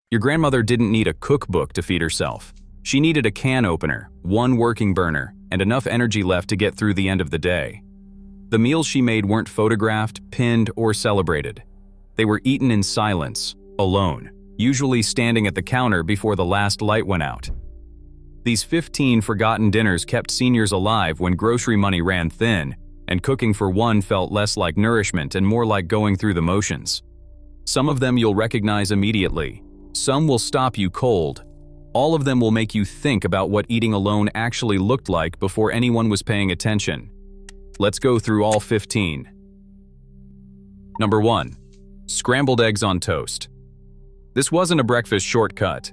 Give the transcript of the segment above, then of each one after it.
Your grandmother didn't need a cookbook to feed herself. She needed a can opener, one working burner, and enough energy left to get through the end of the day. The meals she made weren't photographed, pinned, or celebrated. They were eaten in silence, alone, usually standing at the counter before the last light went out. These 15 forgotten dinners kept seniors alive when grocery money ran thin, and cooking for one felt less like nourishment and more like going through the motions. Some of them you'll recognize immediately. Some will stop you cold. All of them will make you think about what eating alone actually looked like before anyone was paying attention. Let's go through all 15. Number 1. Scrambled eggs on toast. This wasn't a breakfast shortcut.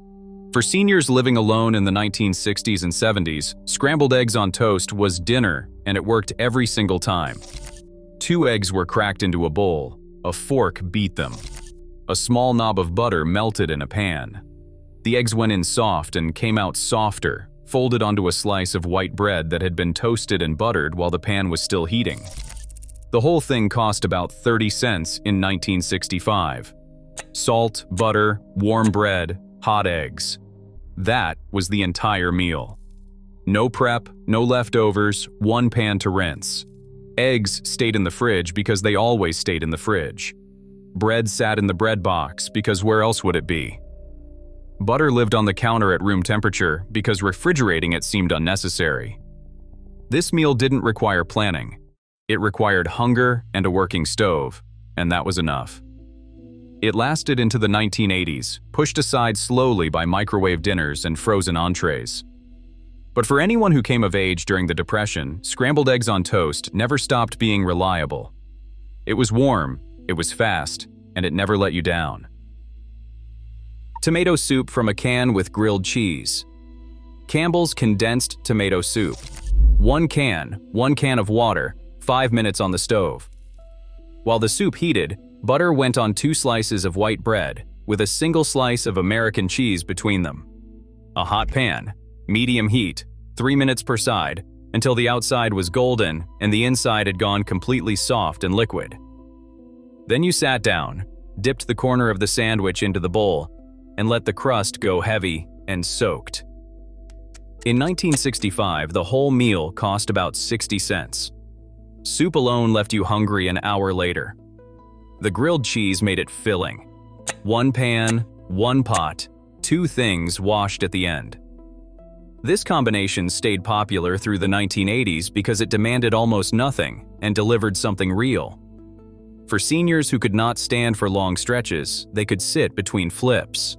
For seniors living alone in the 1960s and 70s, scrambled eggs on toast was dinner, and it worked every single time. 2 eggs were cracked into a bowl. A fork beat them. A small knob of butter melted in a pan. The eggs went in soft and came out softer, folded onto a slice of white bread that had been toasted and buttered while the pan was still heating. The whole thing cost about 30 cents in 1965. Salt, butter, warm bread, hot eggs. That was the entire meal. No prep, no leftovers, one pan to rinse. Eggs stayed in the fridge because they always stayed in the fridge. Bread sat in the bread box because where else would it be? Butter lived on the counter at room temperature because refrigerating it seemed unnecessary. This meal didn't require planning. It required hunger and a working stove, and that was enough. It lasted into the 1980s, pushed aside slowly by microwave dinners and frozen entrees. But for anyone who came of age during the Depression, scrambled eggs on toast never stopped being reliable. It was warm, it was fast, and it never let you down. Tomato soup from a can with grilled cheese. Campbell's condensed tomato soup. One can of water, 5 minutes on the stove. While the soup heated, butter went on 2 slices of white bread, with a single slice of American cheese between them. A hot pan, medium heat, 3 minutes per side, until the outside was golden and the inside had gone completely soft and liquid. Then you sat down, dipped the corner of the sandwich into the bowl, and let the crust go heavy and soaked. In 1965, the whole meal cost about 60 cents. Soup alone left you hungry an hour later. The grilled cheese made it filling. 1 pan, 1 pot, 2 things washed at the end. This combination stayed popular through the 1980s because it demanded almost nothing and delivered something real. For seniors who could not stand for long stretches, they could sit between flips.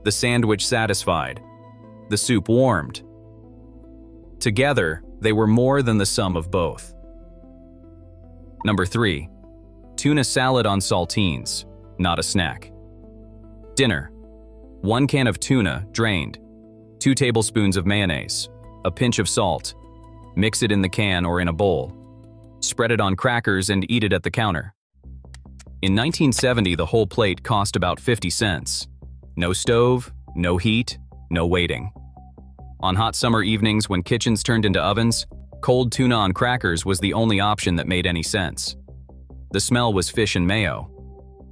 The sandwich satisfied. The soup warmed. Together, they were more than the sum of both. Number 3. Tuna salad on saltines, not a snack. Dinner. 1 can of tuna, drained. 2 tablespoons of mayonnaise. A pinch of salt. Mix it in the can or in a bowl. Spread it on crackers and eat it at the counter. In 1970, the whole plate cost about 50 cents. No stove, no heat, no waiting. On hot summer evenings when kitchens turned into ovens, cold tuna on crackers was the only option that made any sense. The smell was fish and mayo.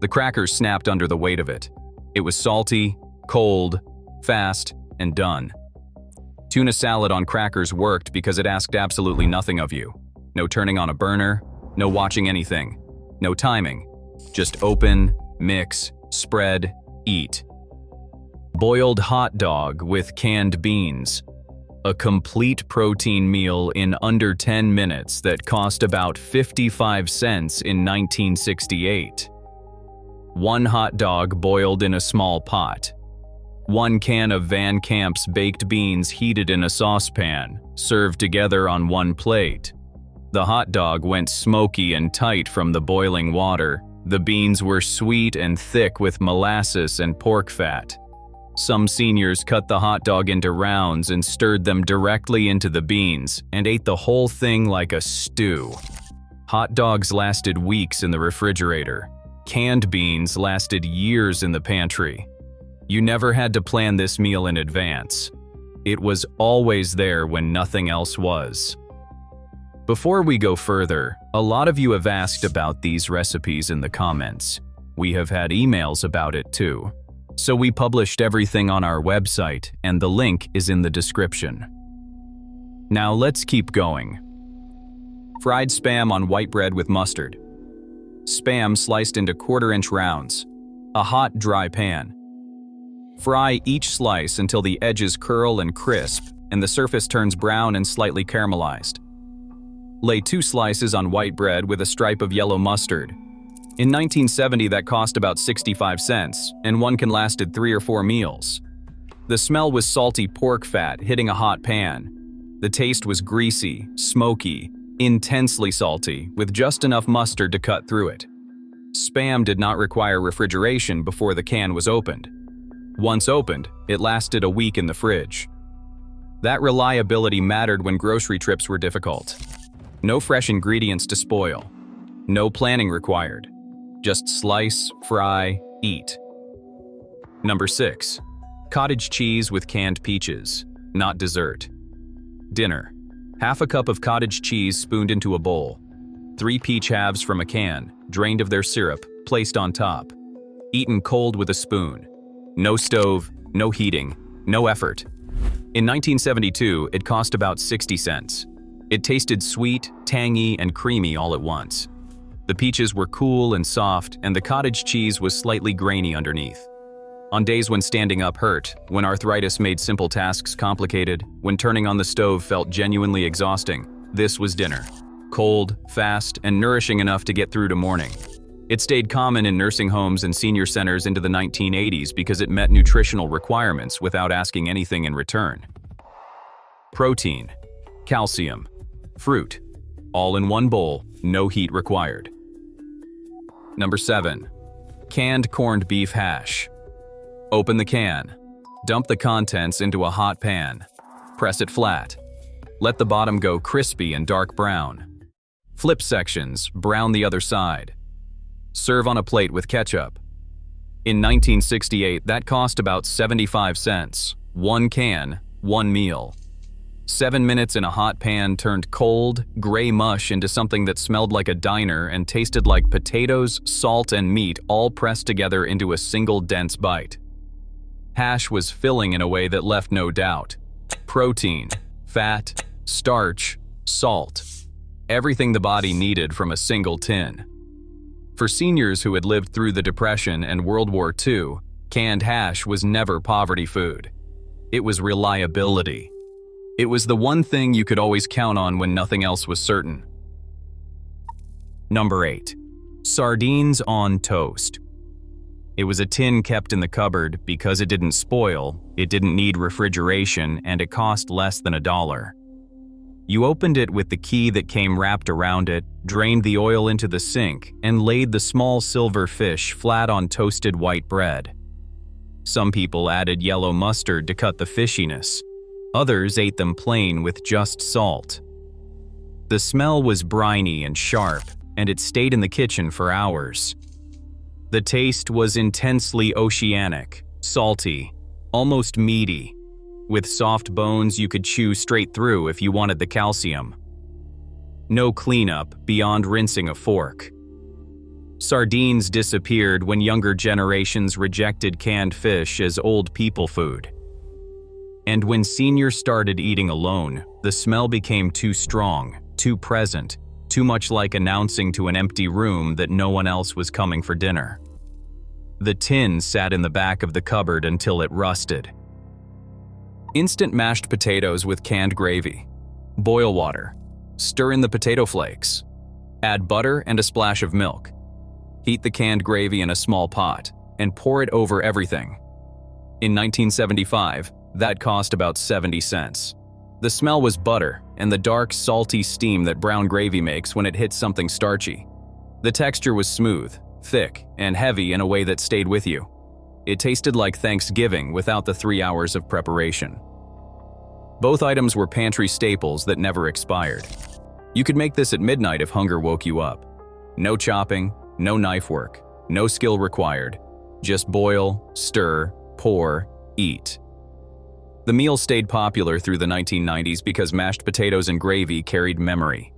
The crackers snapped under the weight of it. It was salty, cold, fast, and done. Tuna salad on crackers worked because it asked absolutely nothing of you. No turning on a burner, no watching anything, no timing. Just open, mix, spread, eat. Boiled hot dog with canned beans. A complete protein meal in under 10 minutes that cost about 55 cents in 1968. 1 hot dog boiled in a small pot. 1 can of Van Camp's baked beans heated in a saucepan, served together on 1 plate. The hot dog went smoky and tight from the boiling water. The beans were sweet and thick with molasses and pork fat. Some seniors cut the hot dog into rounds and stirred them directly into the beans and ate the whole thing like a stew. Hot dogs lasted weeks in the refrigerator. Canned beans lasted years in the pantry. You never had to plan this meal in advance. It was always there when nothing else was. Before we go further, a lot of you have asked about these recipes in the comments. We have had emails about it too. So we published everything on our website, and the link is in the description. Now let's keep going. Fried Spam on white bread with mustard. Spam sliced into quarter-inch rounds. A hot, dry pan. Fry each slice until the edges curl and crisp, and the surface turns brown and slightly caramelized. Lay 2 slices on white bread with a stripe of yellow mustard. In 1970, that cost about 65 cents, and one can lasted 3 or 4 meals. The smell was salty pork fat hitting a hot pan. The taste was greasy, smoky, intensely salty, with just enough mustard to cut through it. Spam did not require refrigeration before the can was opened. Once opened, it lasted a week in the fridge. That reliability mattered when grocery trips were difficult. No fresh ingredients to spoil. No planning required. Just slice, fry, eat. Number 6. Cottage cheese with canned peaches, not dessert. Dinner. Half a cup of cottage cheese spooned into a bowl. 3 peach halves from a can, drained of their syrup, placed on top. Eaten cold with a spoon. No stove, no heating, no effort. In 1972, it cost about 60 cents. It tasted sweet, tangy, and creamy all at once. The peaches were cool and soft, and the cottage cheese was slightly grainy underneath. On days when standing up hurt, when arthritis made simple tasks complicated, when turning on the stove felt genuinely exhausting, this was dinner. Cold, fast, and nourishing enough to get through to morning. It stayed common in nursing homes and senior centers into the 1980s because it met nutritional requirements without asking anything in return. Protein, calcium, fruit, all in one bowl, no heat required. Number 7. Canned corned beef hash. Open the can. Dump the contents into a hot pan. Press it flat. Let the bottom go crispy and dark brown. Flip sections, brown the other side. Serve on a plate with ketchup. In 1968, that cost about 75 cents. 1 can, 1 meal. 7 minutes in a hot pan turned cold, gray mush into something that smelled like a diner and tasted like potatoes, salt, and meat all pressed together into a single dense bite. Hash was filling in a way that left no doubt. Protein, fat, starch, salt. Everything the body needed from a single tin. For seniors who had lived through the Depression and World War II, canned hash was never poverty food. It was reliability. It was the one thing you could always count on when nothing else was certain. Number 8. Sardines on toast. It was a tin kept in the cupboard because it didn't spoil, it didn't need refrigeration, and it cost less than $1. You opened it with the key that came wrapped around it, drained the oil into the sink, and laid the small silver fish flat on toasted white bread. Some people added yellow mustard to cut the fishiness. Others ate them plain with just salt. The smell was briny and sharp, and it stayed in the kitchen for hours. The taste was intensely oceanic, salty, almost meaty, with soft bones you could chew straight through if you wanted the calcium. No cleanup beyond rinsing a fork. Sardines disappeared when younger generations rejected canned fish as old people food. And when seniors started eating alone, the smell became too strong, too present, too much like announcing to an empty room that no one else was coming for dinner. The tin sat in the back of the cupboard until it rusted. Instant mashed potatoes with canned gravy. Boil water. Stir in the potato flakes. Add butter and a splash of milk. Heat the canned gravy in a small pot and pour it over everything. In 1975, that cost about 70 cents. The smell was butter and the dark, salty steam that brown gravy makes when it hits something starchy. The texture was smooth, thick, and heavy in a way that stayed with you. It tasted like Thanksgiving without the 3 hours of preparation. Both items were pantry staples that never expired. You could make this at midnight if hunger woke you up. No chopping, no knife work, no skill required. Just boil, stir, pour, eat. The meal stayed popular through the 1990s because mashed potatoes and gravy carried memory.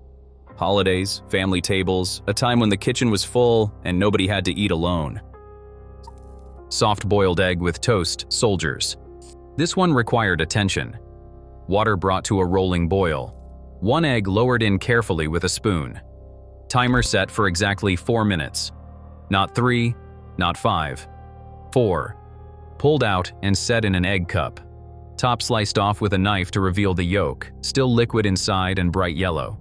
Holidays, family tables, a time when the kitchen was full and nobody had to eat alone. Soft-boiled egg with toast, soldiers. This one required attention. Water brought to a rolling boil. 1 egg lowered in carefully with a spoon. Timer set for exactly 4 minutes. Not 3, not 5. 4. Pulled out and set in an egg cup. Top sliced off with a knife to reveal the yolk, still liquid inside and bright yellow.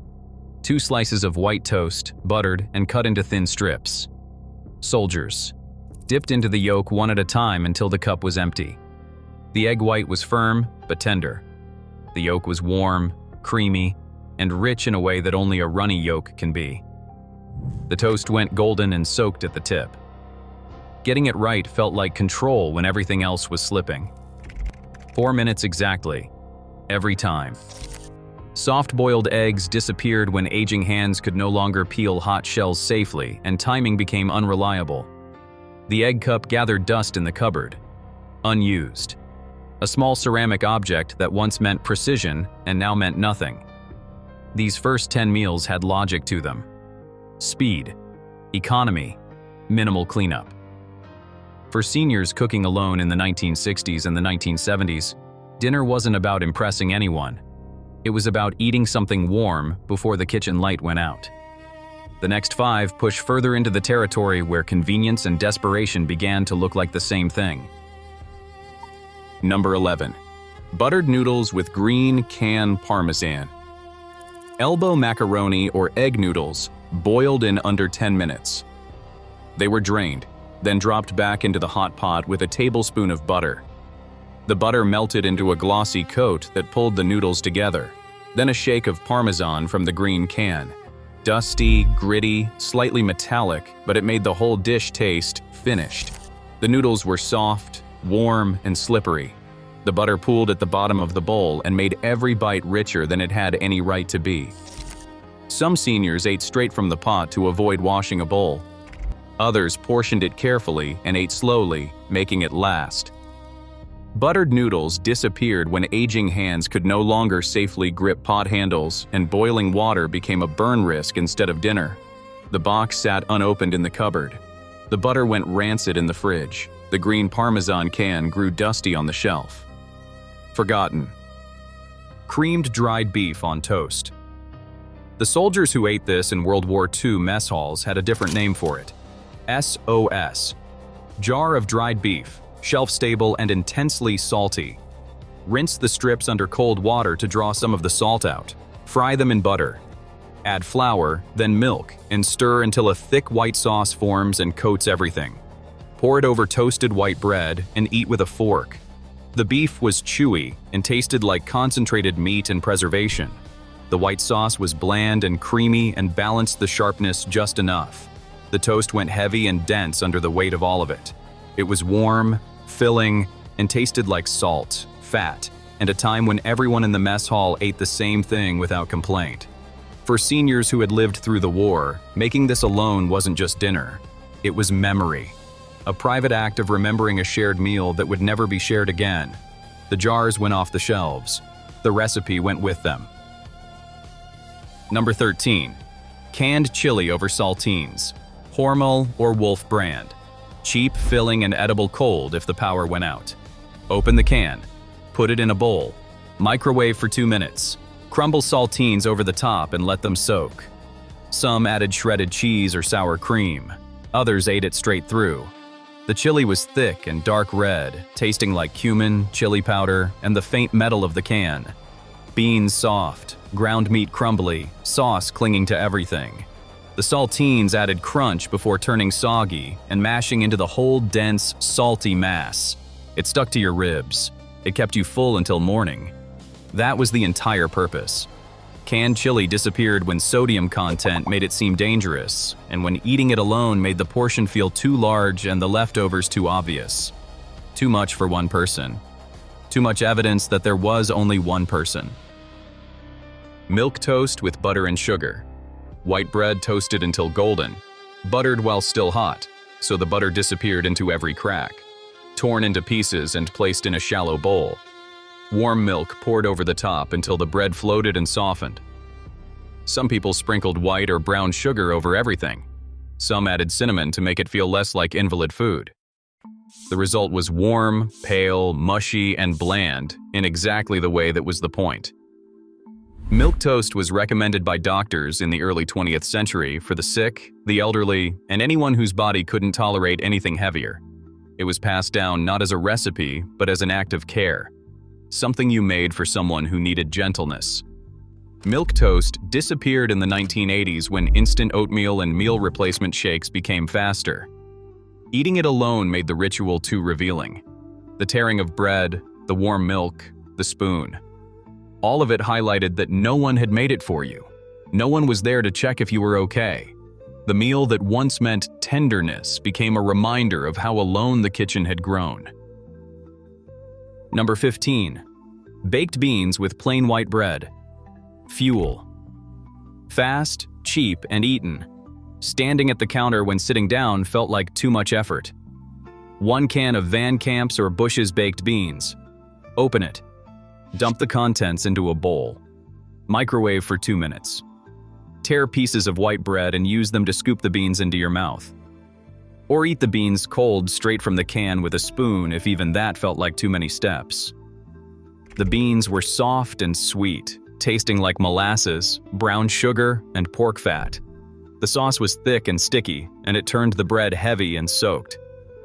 2 slices of white toast, buttered and cut into thin strips. Soldiers. Dipped into the yolk one at a time until the cup was empty. The egg white was firm but tender. The yolk was warm, creamy, and rich in a way that only a runny yolk can be. The toast went golden and soaked at the tip. Getting it right felt like control when everything else was slipping. 4 minutes exactly, every time. Soft-boiled eggs disappeared when aging hands could no longer peel hot shells safely, and timing became unreliable. The egg cup gathered dust in the cupboard. Unused. A small ceramic object that once meant precision and now meant nothing. These first 10 meals had logic to them. Speed, economy, minimal cleanup. For seniors cooking alone in the 1960s and the 1970s, dinner wasn't about impressing anyone. It was about eating something warm before the kitchen light went out. The next 5 push further into the territory where convenience and desperation began to look like the same thing. Number 11. Buttered noodles with green canned parmesan. Elbow macaroni or egg noodles boiled in under 10 minutes. They were drained, then dropped back into the hot pot with a tablespoon of butter. The butter melted into a glossy coat that pulled the noodles together, then a shake of parmesan from the green can. Dusty, gritty, slightly metallic, but it made the whole dish taste finished. The noodles were soft, warm, and slippery. The butter pooled at the bottom of the bowl and made every bite richer than it had any right to be. Some seniors ate straight from the pot to avoid washing a bowl. Others portioned it carefully and ate slowly, making it last. Buttered noodles disappeared when aging hands could no longer safely grip pot handles, and boiling water became a burn risk instead of dinner. The box sat unopened in the cupboard. The butter went rancid in the fridge. The green parmesan can grew dusty on the shelf. Forgotten. Creamed dried beef on toast. The soldiers who ate this in World War II mess halls had a different name for it. SOS. Jar of dried beef, shelf-stable and intensely salty. Rinse the strips under cold water to draw some of the salt out. Fry them in butter. Add flour, then milk, and stir until a thick white sauce forms and coats everything. Pour it over toasted white bread and eat with a fork. The beef was chewy and tasted like concentrated meat and preservation. The white sauce was bland and creamy and balanced the sharpness just enough. The toast went heavy and dense under the weight of all of it. It was warm, filling, and tasted like salt, fat, and a time when everyone in the mess hall ate the same thing without complaint. For seniors who had lived through the war, making this alone wasn't just dinner. It was memory. A private act of remembering a shared meal that would never be shared again. The jars went off the shelves. The recipe went with them. Number 13. Canned chili over saltines. Hormel or Wolf brand. Cheap, filling, and edible cold if the power went out. Open the can. Put it in a bowl. Microwave for 2 minutes. Crumble saltines over the top and let them soak. Some added shredded cheese or sour cream. Others ate it straight through. The chili was thick and dark red, tasting like cumin, chili powder, and the faint metal of the can. Beans soft, ground meat crumbly, sauce clinging to everything. The saltines added crunch before turning soggy and mashing into the whole dense, salty mass. It stuck to your ribs. It kept you full until morning. That was the entire purpose. Canned chili disappeared when sodium content made it seem dangerous, and when eating it alone made the portion feel too large and the leftovers too obvious. Too much for one person. Too much evidence that there was only one person. Milk toast with butter and sugar. White bread toasted until golden, buttered while still hot, so the butter disappeared into every crack. Torn into pieces and placed in a shallow bowl. Warm milk poured over the top until the bread floated and softened. Some people sprinkled white or brown sugar over everything. Some added cinnamon to make it feel less like invalid food. The result was warm, pale, mushy, and bland in exactly the way that was the point. Milk toast was recommended by doctors in the early 20th century for the sick, the elderly, and anyone whose body couldn't tolerate anything heavier. It was passed down not as a recipe, but as an act of care. Something you made for someone who needed gentleness. Milk toast disappeared in the 1980s when instant oatmeal and meal replacement shakes became faster. Eating it alone made the ritual too revealing. The tearing of bread, the warm milk, the spoon. All of it highlighted that no one had made it for you. No one was there to check if you were okay. The meal that once meant tenderness became a reminder of how alone the kitchen had grown. Number 15. Baked beans with plain white bread. Fuel. Fast, cheap, and eaten. Standing at the counter when sitting down felt like too much effort. 1 can of Van Camp's or Bush's baked beans. Open it. Dump the contents into a bowl. Microwave for 2 minutes. Tear pieces of white bread and use them to scoop the beans into your mouth. Or eat the beans cold straight from the can with a spoon if even that felt like too many steps. The beans were soft and sweet, tasting like molasses, brown sugar, and pork fat. The sauce was thick and sticky, and it turned the bread heavy and soaked.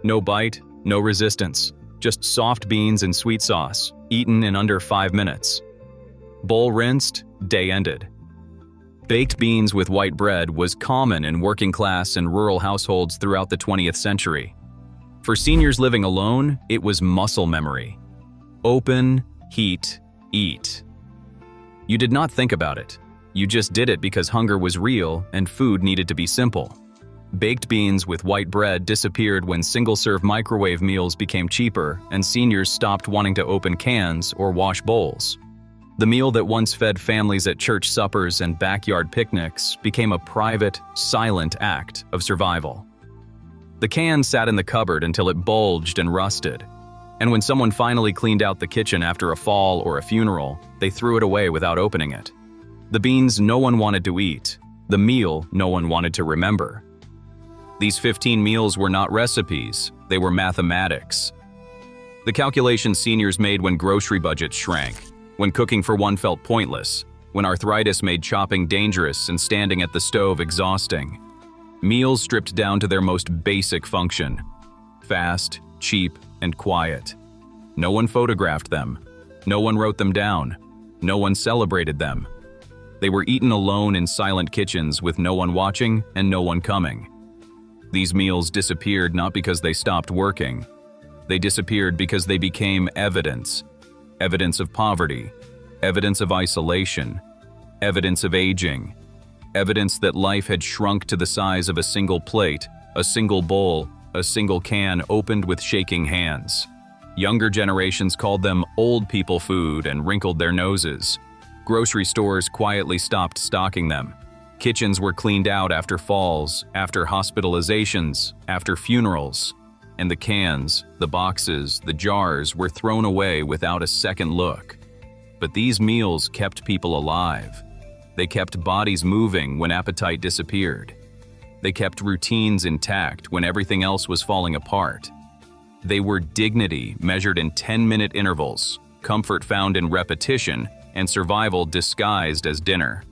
No bite, no resistance, just soft beans and sweet sauce, eaten in under 5 minutes. Bowl rinsed, day ended. Baked beans with white bread was common in working class and rural households throughout the 20th century. For seniors living alone, it was muscle memory. Open, heat, eat. You did not think about it. You just did it because hunger was real and food needed to be simple. Baked beans with white bread disappeared when single-serve microwave meals became cheaper and seniors stopped wanting to open cans or wash bowls. The meal that once fed families at church suppers and backyard picnics became a private, silent act of survival. The can sat in the cupboard until it bulged and rusted. And when someone finally cleaned out the kitchen after a fall or a funeral, they threw it away without opening it. The beans no one wanted to eat. The meal no one wanted to remember. These 15 meals were not recipes, they were mathematics. The calculations seniors made when grocery budgets shrank, when cooking for one felt pointless, when arthritis made chopping dangerous and standing at the stove exhausting. Meals stripped down to their most basic function. Fast, cheap, and quiet. No one photographed them. No one wrote them down. No one celebrated them. They were eaten alone in silent kitchens with no one watching and no one coming. These meals disappeared not because they stopped working. They disappeared because they became evidence. Evidence of poverty, evidence of isolation, evidence of aging, evidence that life had shrunk to the size of a single plate, a single bowl, a single can opened with shaking hands. Younger generations called them old people food and wrinkled their noses. Grocery stores quietly stopped stocking them. Kitchens were cleaned out after falls, after hospitalizations, after funerals. And the cans, the boxes, the jars were thrown away without a second look. But these meals kept people alive. They kept bodies moving when appetite disappeared. They kept routines intact when everything else was falling apart. They were dignity measured in 10-minute intervals, comfort found in repetition, and survival disguised as dinner.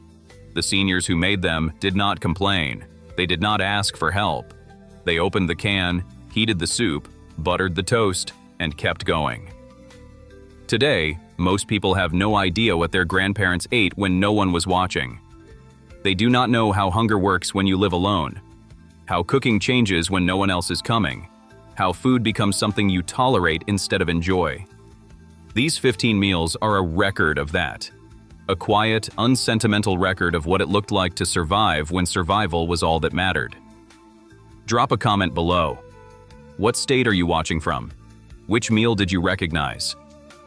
The seniors who made them did not complain. They did not ask for help. They opened the can, heated the soup, buttered the toast, and kept going. Today, most people have no idea what their grandparents ate when no one was watching. They do not know how hunger works when you live alone, how cooking changes when no one else is coming, how food becomes something you tolerate instead of enjoy. These 15 meals are a record of that. A quiet, unsentimental record of what it looked like to survive when survival was all that mattered. Drop a comment below. What state are you watching from? Which meal did you recognize?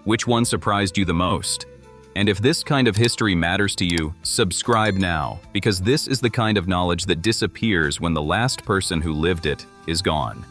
Which one surprised you the most? And if this kind of history matters to you, subscribe now, because this is the kind of knowledge that disappears when the last person who lived it is gone.